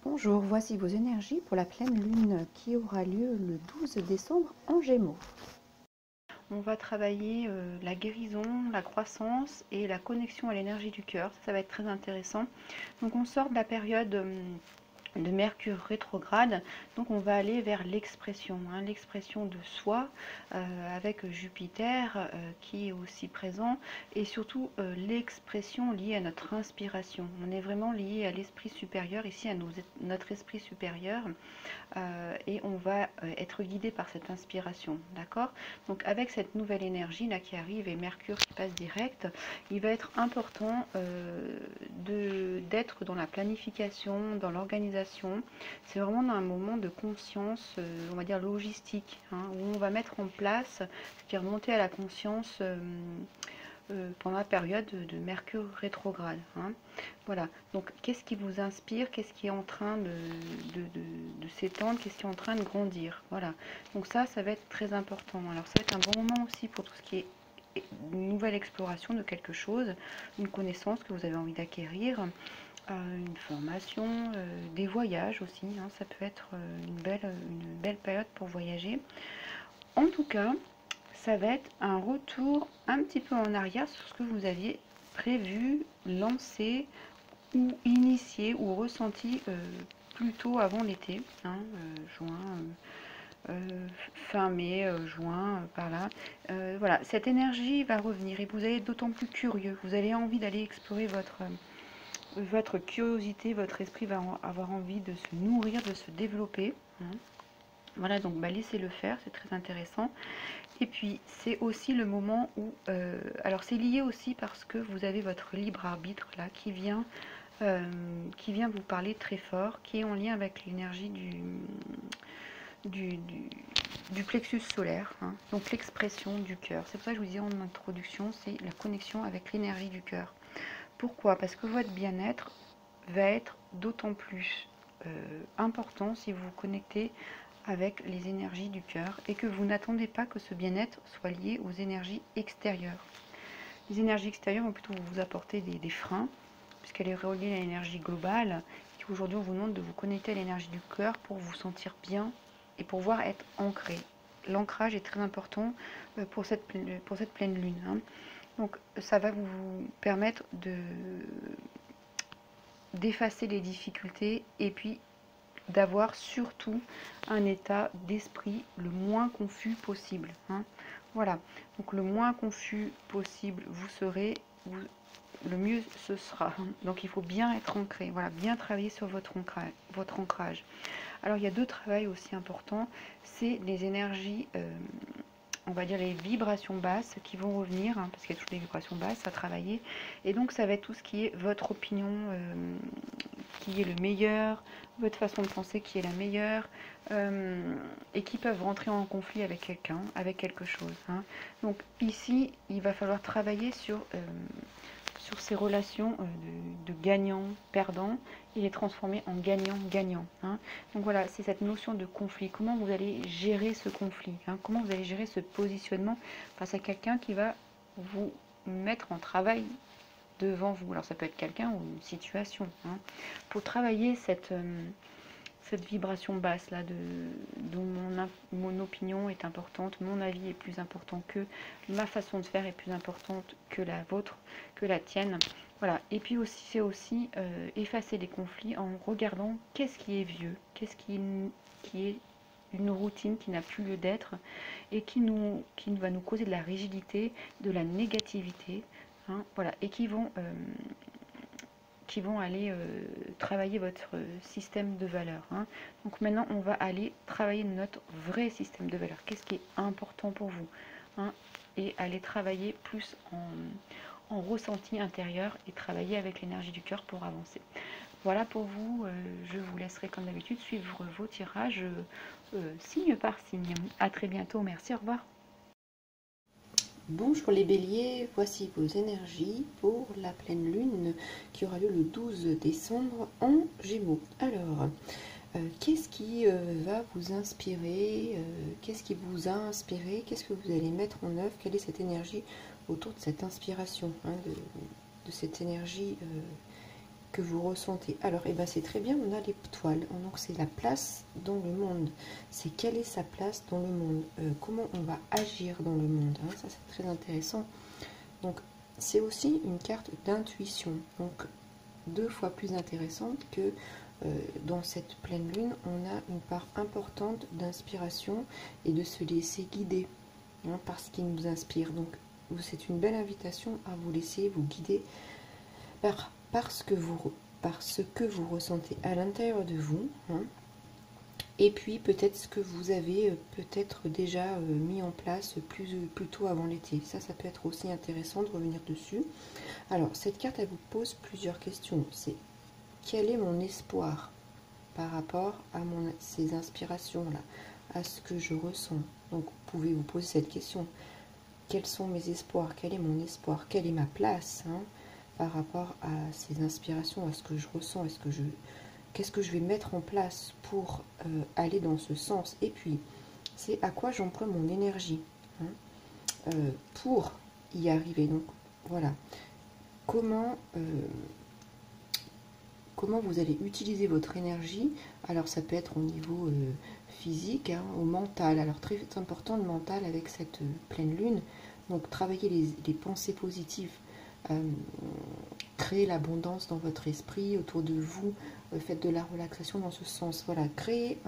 Bonjour, voici vos énergies pour la pleine lune qui aura lieu le 12 décembre en Gémeaux. On va travailler la guérison, la croissance et la connexion à l'énergie du cœur. Ça va être très intéressant. Donc on sort de la période de Mercure rétrograde, donc on va aller vers l'expression, l'expression de soi avec Jupiter qui est aussi présent et surtout l'expression liée à notre inspiration. On est vraiment lié à l'esprit supérieur, ici à notre esprit supérieur et on va être guidé par cette inspiration, d'accord? Donc avec cette nouvelle énergie là qui arrive et Mercure qui passe direct, il va être important d'être dans la planification, dans l'organisation. C'est vraiment dans un moment de conscience, on va dire logistique, où on va mettre en place ce qui est remonté à la conscience pendant la période de Mercure rétrograde. Voilà, donc qu'est-ce qui vous inspire, qu'est-ce qui est en train de s'étendre, qu'est-ce qui est en train de grandir. Voilà, donc ça va être très important. Alors ça va être un bon moment aussi pour tout ce qui est une nouvelle exploration de quelque chose, une connaissance que vous avez envie d'acquérir, une formation, des voyages aussi, ça peut être une belle période pour voyager. En tout cas, ça va être un retour un petit peu en arrière sur ce que vous aviez prévu, lancé ou initié ou ressenti plus tôt avant l'été, juin, fin mai, juin, par là. Voilà, cette énergie va revenir et vous allez être d'autant plus curieux. Vous avez envie d'aller explorer votre curiosité, votre esprit va avoir envie de se nourrir, de se développer. Voilà, donc laissez-le faire, c'est très intéressant. Et puis, c'est aussi le moment où... alors, c'est lié aussi parce que vous avez votre libre arbitre, là, qui vient vous parler très fort, qui est en lien avec l'énergie du plexus solaire, donc l'expression du cœur. C'est pour ça que je vous disais en introduction, c'est la connexion avec l'énergie du cœur. Pourquoi? Parce que votre bien-être va être d'autant plus important si vous vous connectez avec les énergies du cœur et que vous n'attendez pas que ce bien-être soit lié aux énergies extérieures. Les énergies extérieures vont plutôt vous apporter des freins, puisqu'elle est reliée à l'énergie globale. Aujourd'hui, on vous demande de vous connecter à l'énergie du cœur pour vous sentir bien et pour pouvoir être ancré. L'ancrage est très important pour cette pleine lune. Donc, ça va vous permettre d'effacer les difficultés et puis d'avoir surtout un état d'esprit le moins confus possible. Voilà, donc le moins confus possible vous serez, le mieux ce sera. Donc il faut bien être ancré, voilà, bien travailler sur votre ancrage. Alors il y a deux travails aussi importants, c'est les énergies, on va dire les vibrations basses qui vont revenir, parce qu'il y a toujours des vibrations basses à travailler, et donc ça va être tout ce qui est votre opinion, qui est le meilleur, votre façon de penser qui est la meilleure, et qui peuvent rentrer en conflit avec quelqu'un, avec quelque chose. Donc ici, il va falloir travailler sur ces relations de gagnant-perdant et les transformer en gagnant-gagnant. Donc voilà, c'est cette notion de conflit. Comment vous allez gérer ce conflit, comment vous allez gérer ce positionnement face à quelqu'un qui va vous mettre en travail devant vous. Alors ça peut être quelqu'un ou une situation. Pour travailler cette vibration basse là, dont mon opinion est importante, mon avis est plus important que ma façon de faire est plus importante que la vôtre, que la tienne. Voilà. Et puis aussi, c'est aussi effacer les conflits en regardant qu'est-ce qui est vieux, qu'est-ce qui est une routine qui n'a plus lieu d'être et qui va nous causer de la rigidité, de la négativité, voilà, et qui vont aller travailler votre système de valeurs. Donc maintenant, on va aller travailler notre vrai système de valeurs. Qu'est-ce qui est important pour vous, et aller travailler plus en ressenti intérieur et travailler avec l'énergie du cœur pour avancer. Voilà pour vous, je vous laisserai comme d'habitude suivre vos tirages signe par signe. À très bientôt, merci, au revoir. Bonjour les béliers, voici vos énergies pour la pleine lune qui aura lieu le 12 décembre en Gémeaux. Alors, qu'est-ce qui va vous inspirer? Qu'est-ce qui vous a inspiré? Qu'est-ce que vous allez mettre en œuvre? Quelle est cette énergie autour de cette inspiration, de cette énergie que vous ressentez. Alors, eh ben, c'est très bien, on a l'étoile. Donc, c'est la place dans le monde. C'est quelle est sa place dans le monde. Comment on va agir dans le monde. Hein, ça, c'est très intéressant. Donc, c'est aussi une carte d'intuition. Donc, 2 fois plus intéressante que dans cette pleine lune, on a une part importante d'inspiration et de se laisser guider hein, par ce qui nous inspire. Donc, c'est une belle invitation à vous laisser vous guider par ce que vous ressentez à l'intérieur de vous. Hein, et puis, peut-être ce que vous avez peut-être déjà mis en place plus tôt avant l'été. Ça peut être aussi intéressant de revenir dessus. Alors, cette carte, elle vous pose plusieurs questions. C'est quel est mon espoir par rapport à ces inspirations-là, à ce que je ressens. Donc, vous pouvez vous poser cette question. Quels sont mes espoirs? Quel est mon espoir? Quelle est ma place hein, par rapport à ces inspirations, à ce que je ressens? Qu'est-ce que je vais mettre en place pour aller dans ce sens? Et puis, c'est à quoi j'emploie mon énergie hein, pour y arriver. Donc, voilà. Comment vous allez utiliser votre énergie? Alors, ça peut être au niveau physique, hein, au mental. Alors, très important le mental avec cette pleine lune. Donc, travailler les pensées positives. Créer l'abondance dans votre esprit, autour de vous. Faites de la relaxation dans ce sens. Voilà, créer,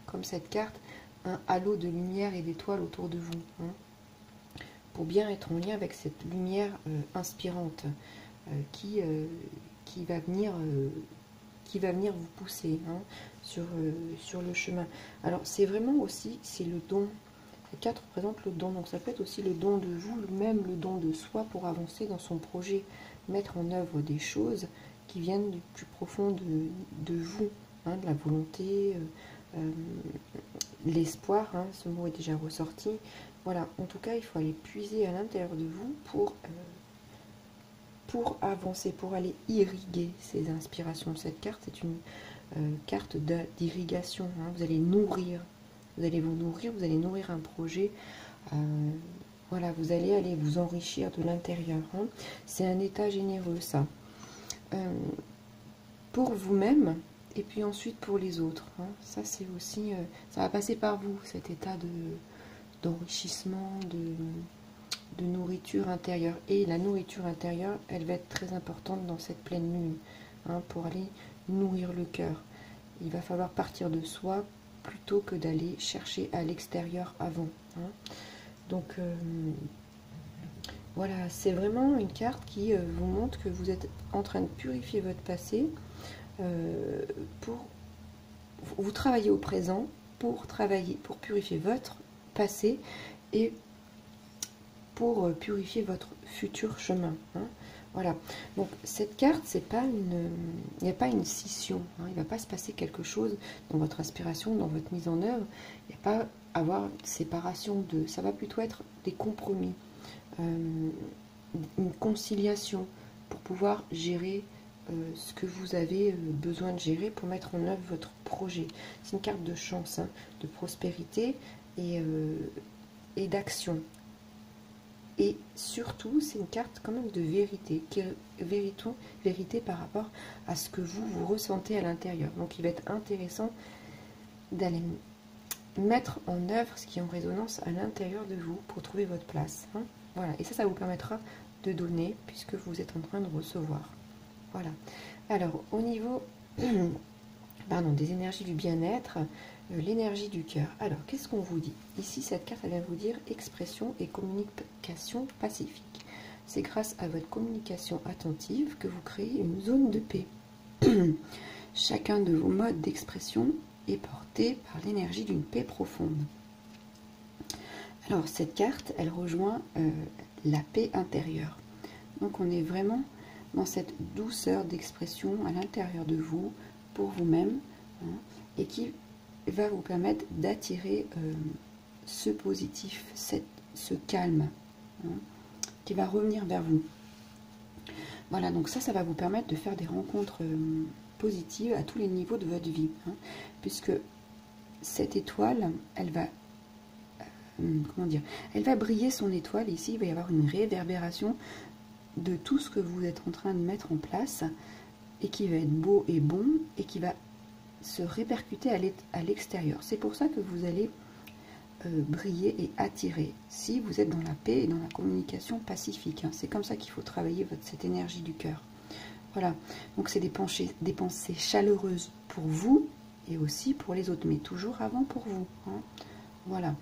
comme cette carte, un halo de lumière et d'étoiles autour de vous. Hein, pour bien être en lien avec cette lumière inspirante qui va venir vous pousser hein, sur le chemin. Alors c'est vraiment aussi, c'est le don. Cette carte représente le don, donc ça peut être aussi le don de vous, même le don de soi pour avancer dans son projet, mettre en œuvre des choses qui viennent du plus profond de vous, hein, de la volonté, l'espoir, hein, ce mot est déjà ressorti. Voilà, en tout cas il faut aller puiser à l'intérieur de vous pour avancer, pour aller irriguer ces inspirations. Cette carte est une carte d'irrigation. Hein. Vous allez nourrir, vous allez vous nourrir, vous allez nourrir un projet. Voilà, vous allez aller vous enrichir de l'intérieur. Hein. C'est un état généreux, ça. Pour vous-même, et puis ensuite pour les autres. Hein. Ça, c'est aussi... ça va passer par vous, cet état d'enrichissement, de nourriture intérieure. Et la nourriture intérieure, elle va être très importante dans cette pleine lune, hein, pour aller nourrir le cœur. Il va falloir partir de soi plutôt que d'aller chercher à l'extérieur avant. Hein. Donc, voilà, c'est vraiment une carte qui vous montre que vous êtes en train de purifier votre passé vous travaillez au présent pour purifier votre passé et pour purifier votre futur chemin. Hein. Voilà. Donc cette carte, il n'y a pas une scission. Hein. Il ne va pas se passer quelque chose dans votre inspiration, dans votre mise en œuvre. Il n'y a pas avoir une séparation de. Ça va plutôt être des compromis, une conciliation pour pouvoir gérer ce que vous avez besoin de gérer pour mettre en œuvre votre projet. C'est une carte de chance, hein, de prospérité et d'action. Et surtout, c'est une carte quand même de vérité, qui est vérité par rapport à ce que vous ressentez à l'intérieur. Donc il va être intéressant d'aller mettre en œuvre ce qui est en résonance à l'intérieur de vous pour trouver votre place. Hein. Voilà. Et ça vous permettra de donner puisque vous êtes en train de recevoir. Voilà. Alors, au niveau des énergies du bien-être, l'énergie du cœur. Alors, qu'est-ce qu'on vous dit? Ici, cette carte, elle vient vous dire expression et communication pacifique. C'est grâce à votre communication attentive que vous créez une zone de paix. Chacun de vos modes d'expression est porté par l'énergie d'une paix profonde. Alors, cette carte, elle rejoint la paix intérieure. Donc, on est vraiment dans cette douceur d'expression à l'intérieur de vous, pour vous-même, hein, et qui va vous permettre d'attirer ce positif, ce calme, hein, qui va revenir vers vous. Voilà, donc ça va vous permettre de faire des rencontres positives à tous les niveaux de votre vie, hein, puisque cette étoile, elle va briller son étoile. Ici, il va y avoir une réverbération de tout ce que vous êtes en train de mettre en place et qui va être beau et bon et qui va se répercuter à l'extérieur. C'est pour ça que vous allez briller et attirer si vous êtes dans la paix et dans la communication pacifique. Hein. C'est comme ça qu'il faut travailler cette énergie du cœur. Voilà, donc c'est des pensées chaleureuses pour vous et aussi pour les autres, mais toujours avant pour vous. Hein. Voilà,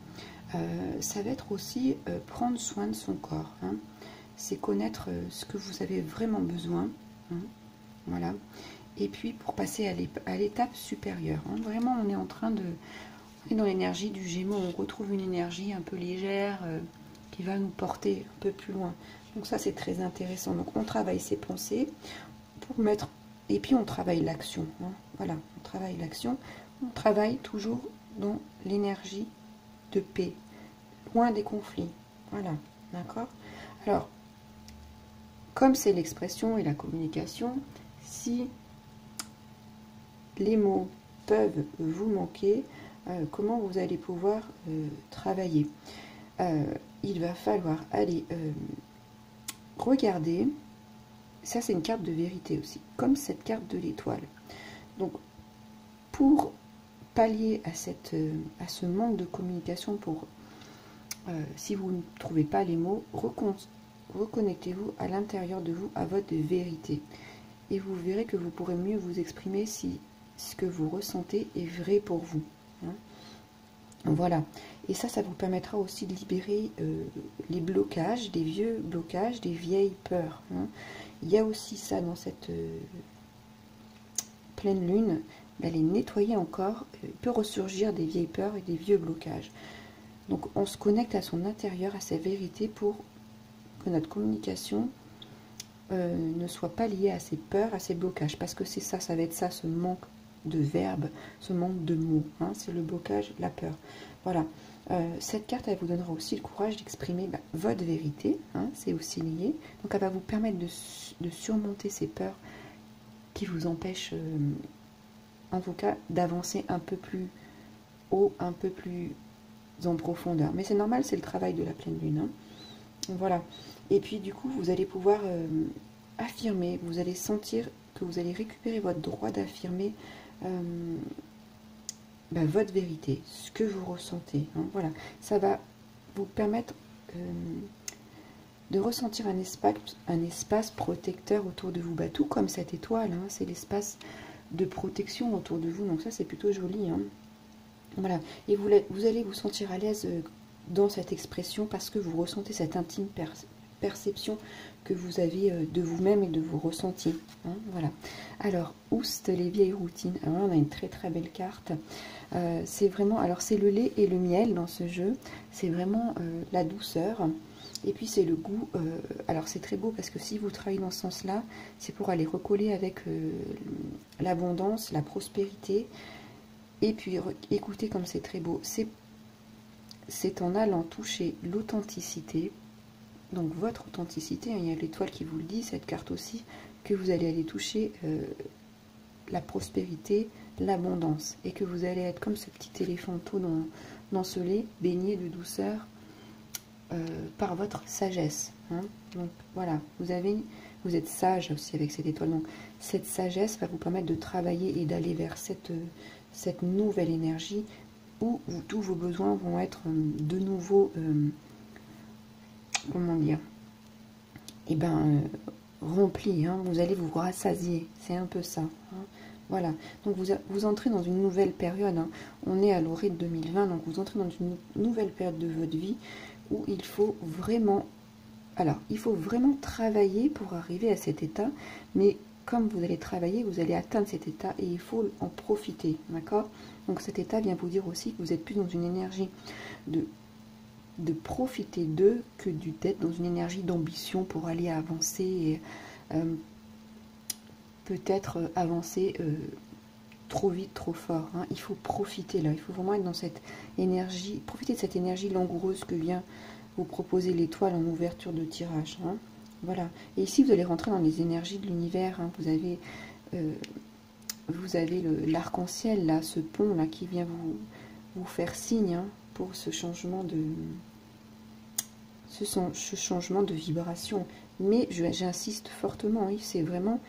ça va être aussi prendre soin de son corps. Hein. C'est connaître ce que vous avez vraiment besoin. Hein. Voilà, et puis pour passer à l'étape supérieure. Hein. Vraiment, on est en train de... On est dans l'énergie du Gémeaux, on retrouve une énergie un peu légère qui va nous porter un peu plus loin. Donc ça, c'est très intéressant. Donc on travaille ses pensées pour mettre... Et puis on travaille l'action. Hein. Voilà, on travaille l'action. On travaille toujours dans l'énergie de paix, loin des conflits. Voilà, d'accord? Alors, comme c'est l'expression et la communication, si les mots peuvent vous manquer, comment vous allez pouvoir travailler? Il va falloir aller regarder, ça c'est une carte de vérité aussi, comme cette carte de l'étoile. Donc pour pallier à ce manque de communication, si vous ne trouvez pas les mots, reconnectez-vous à l'intérieur de vous, à votre vérité. Et vous verrez que vous pourrez mieux vous exprimer si ce que vous ressentez est vrai pour vous. Hein. Voilà. Et ça vous permettra aussi de libérer les blocages, des vieux blocages, des vieilles peurs. Hein. Il y a aussi ça dans cette pleine lune, d'aller nettoyer encore. Il peut ressurgir des vieilles peurs et des vieux blocages. Donc on se connecte à son intérieur, à sa vérité, pour que notre communication ne soit pas liée à ses peurs, à ses blocages. Parce que c'est ça, ça va être ça, ce manque de verbes, ce manque de mots. Hein, c'est le blocage, la peur. Voilà. Cette carte, elle vous donnera aussi le courage d'exprimer votre vérité. Hein, c'est aussi lié. Donc elle va vous permettre de surmonter ces peurs qui vous empêchent, en tout cas, d'avancer un peu plus haut, un peu plus en profondeur. Mais c'est normal, c'est le travail de la pleine lune. Hein. Voilà. Et puis du coup, vous allez pouvoir affirmer, vous allez sentir que vous allez récupérer votre droit d'affirmer votre vérité, ce que vous ressentez. Hein. Voilà. Ça va vous permettre de ressentir un espace protecteur autour de vous. Tout comme cette étoile, hein, c'est l'espace de protection autour de vous. Donc ça, c'est plutôt joli. Hein. Voilà. Et vous allez vous sentir à l'aise dans cette expression parce que vous ressentez cette intime perception que vous avez de vous-même et de vos ressentis. Hein, voilà. Alors, Oust, les vieilles routines. Alors, on a une très très belle carte. C'est vraiment, alors c'est le lait et le miel dans ce jeu. C'est vraiment la douceur. Et puis c'est le goût. Alors c'est très beau parce que si vous travaillez dans ce sens-là, c'est pour aller recoller avec l'abondance, la prospérité. Et puis écoutez comme c'est très beau. C'est en allant toucher l'authenticité. Donc votre authenticité, il y a l'étoile qui vous le dit, cette carte aussi, que vous allez aller toucher la prospérité, l'abondance, et que vous allez être comme ce petit éléphant tout dans ce lait, baigné de douceur par votre sagesse. Hein. Donc voilà, vous êtes sage aussi avec cette étoile. Donc cette sagesse va vous permettre de travailler et d'aller vers cette nouvelle énergie où tous vos besoins vont être de nouveau... comment dire, rempli, hein, vous allez vous rassasier, c'est un peu ça. Hein, voilà, donc vous entrez dans une nouvelle période, hein, on est à l'orée de 2020, donc vous entrez dans une nouvelle période de votre vie où il faut vraiment, travailler pour arriver à cet état, mais comme vous allez travailler, vous allez atteindre cet état et il faut en profiter, d'accord? Donc cet état vient vous dire aussi que vous êtes plus dans une énergie de profiter d'eux que d'être dans une énergie d'ambition pour aller avancer et peut-être avancer trop vite, trop fort. Hein. Il faut profiter là, il faut vraiment être dans cette énergie, profiter de cette énergie langoureuse que vient vous proposer l'étoile en ouverture de tirage. Hein. Voilà. Et ici, vous allez rentrer dans les énergies de l'univers. Hein. Vous avez l'arc-en-ciel là, ce pont là qui vient vous faire signe hein, pour ce changement de ce changement de vibration. Mais j'insiste fortement, oui, c'est vraiment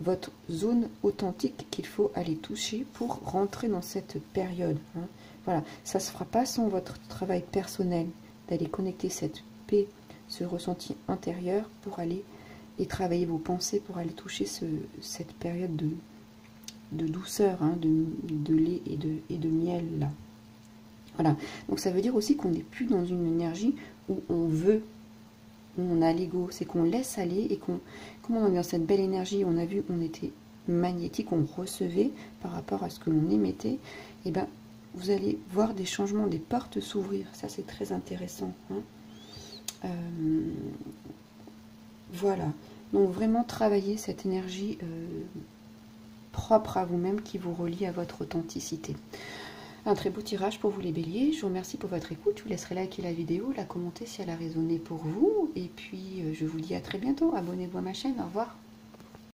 votre zone authentique qu'il faut aller toucher pour rentrer dans cette période. Hein. Voilà, ça ne se fera pas sans votre travail personnel, d'aller connecter cette paix, ce ressenti intérieur pour aller et travailler vos pensées pour aller toucher cette période de douceur, hein, de lait et de miel là. Voilà, donc ça veut dire aussi qu'on n'est plus dans une énergie où on veut, où on a l'ego, c'est qu'on laisse aller et qu'on, comme on est dans cette belle énergie, on a vu, on était magnétique, on recevait par rapport à ce que l'on émettait, et ben vous allez voir des changements, des portes s'ouvrir, ça c'est très intéressant. Hein. Voilà, donc vraiment travailler cette énergie propre à vous-même qui vous relie à votre authenticité. Un très beau tirage pour vous les béliers. Je vous remercie pour votre écoute. Je vous laisserai liker la vidéo, la commenter si elle a résonné pour vous. Et puis, je vous dis à très bientôt. Abonnez-vous à ma chaîne. Au revoir.